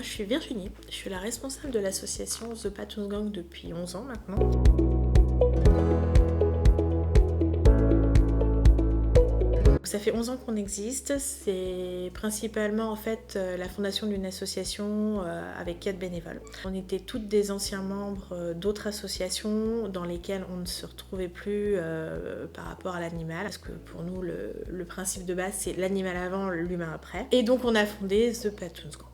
je suis Virginie, je suis la responsable de l'association The Patoons Gang depuis 11 ans maintenant. Ça fait 11 ans qu'on existe, c'est principalement en fait la fondation d'une association avec 4 bénévoles. On était toutes des anciens membres d'autres associations dans lesquelles on ne se retrouvait plus par rapport à l'animal, parce que pour nous le principe de base c'est l'animal avant, l'humain après. Et donc on a fondé The Patoons Gang.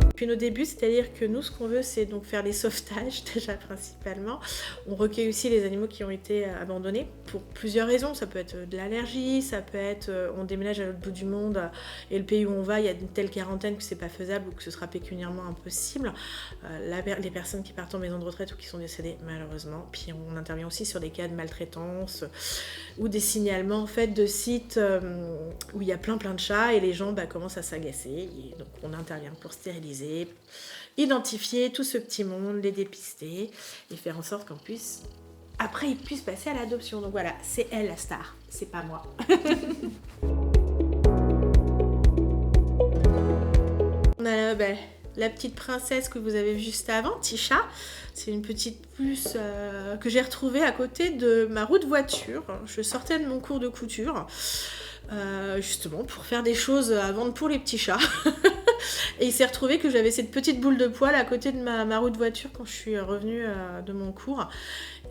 Depuis nos débuts, c'est-à-dire que nous, ce qu'on veut, c'est donc faire les sauvetages, déjà principalement. On recueille aussi les animaux qui ont été abandonnés pour plusieurs raisons. Ça peut être de l'allergie, ça peut être on déménage à l'autre bout du monde et le pays où on va, il y a une telle quarantaine que c'est pas faisable ou que ce sera pécuniairement impossible. Les personnes qui partent en maison de retraite ou qui sont décédées, malheureusement. Puis on intervient aussi sur des cas de maltraitance ou des signalements en fait de sites où il y a plein de chats et les gens commencent à s'agacer. Et donc on intervient pour stériliser, identifier tout ce petit monde, les dépister et faire en sorte qu'on puisse, après ils puissent passer à l'adoption. Donc voilà, c'est elle la star, c'est pas moi. On a la petite princesse que vous avez vue juste avant, Tisha. C'est une petite puce que j'ai retrouvée à côté de ma roue de voiture. Je sortais de mon cours de couture, justement pour faire des choses à vendre pour les petits chats. Et il s'est retrouvé que j'avais cette petite boule de poil à côté de ma roue de voiture quand je suis revenue de mon cours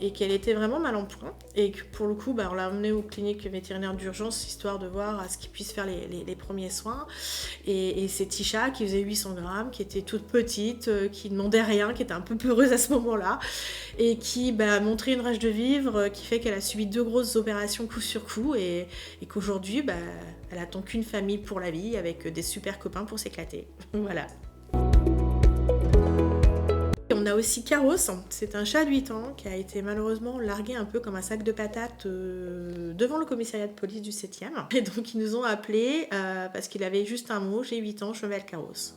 et qu'elle était vraiment mal en point et que pour le coup on l'a emmenée aux cliniques vétérinaires d'urgence histoire de voir à ce qu'ils puissent faire les premiers soins et c'est Tisha qui faisait 800 grammes, qui était toute petite, qui demandait rien, qui était un peu peureuse à ce moment-là et qui a montré une rage de vivre qui fait qu'elle a subi 2 grosses opérations coup sur coup et qu'aujourd'hui elle attend qu'une famille pour la vie avec des super copains pour s'éclater. Voilà. On a aussi Caros, c'est un chat de 8 ans qui a été malheureusement largué un peu comme un sac de patates devant le commissariat de police du 7e. Et donc ils nous ont appelés parce qu'il avait juste un mot, j'ai 8 ans, je m'appelle Caros.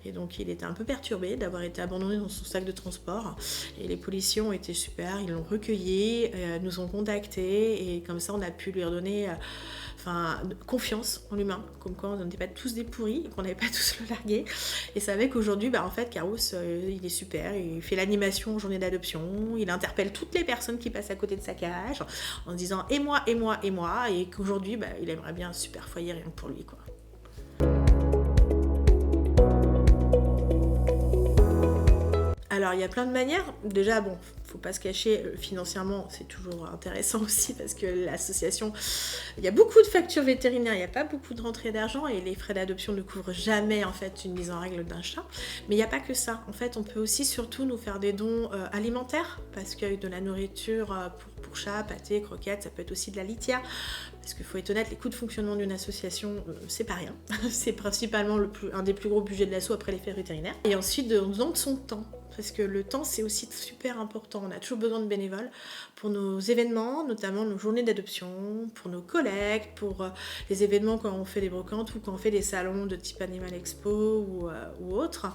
Et donc il était un peu perturbé d'avoir été abandonné dans son sac de transport. Et les policiers ont été super, ils l'ont recueilli, nous ont contactés et comme ça on a pu lui redonner confiance en l'humain, comme quoi on n'était pas tous des pourris et qu'on n'avait pas tous le larguer. Et c'est vrai qu'aujourd'hui, en fait, Caros, il est super, il fait l'animation en journée d'adoption, il interpelle toutes les personnes qui passent à côté de sa cage en disant « et moi, et moi, et moi », et qu'aujourd'hui, il aimerait bien un super foyer rien que pour lui, quoi. Alors il y a plein de manières, déjà faut pas se cacher, financièrement c'est toujours intéressant aussi parce que l'association, il y a beaucoup de factures vétérinaires, il n'y a pas beaucoup de rentrées d'argent et les frais d'adoption ne couvrent jamais en fait une mise en règle d'un chat, mais il n'y a pas que ça, en fait on peut aussi surtout nous faire des dons alimentaires parce qu'il y a de la nourriture pour chats, pâtés, croquettes, ça peut être aussi de la litière. Parce qu'il faut être honnête, les coûts de fonctionnement d'une association, c'est pas rien. C'est principalement un des plus gros budgets de l'asso après les frais vétérinaires. Et ensuite, on donne son temps. Parce que le temps, c'est aussi super important. On a toujours besoin de bénévoles pour nos événements, notamment nos journées d'adoption, pour nos collectes, pour les événements quand on fait des brocantes ou quand on fait des salons de type Animal Expo ou autre.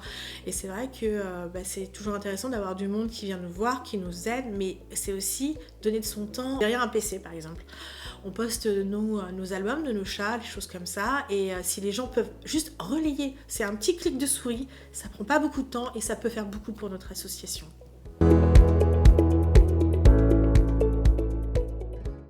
Et c'est vrai que c'est toujours intéressant d'avoir du monde qui vient nous voir, qui nous aide, mais c'est aussi donner de son temps derrière un PC, par exemple. On poste nos albums de nos chats, des choses comme ça, et si les gens peuvent juste relayer, c'est un petit clic de souris, ça prend pas beaucoup de temps et ça peut faire beaucoup pour notre association.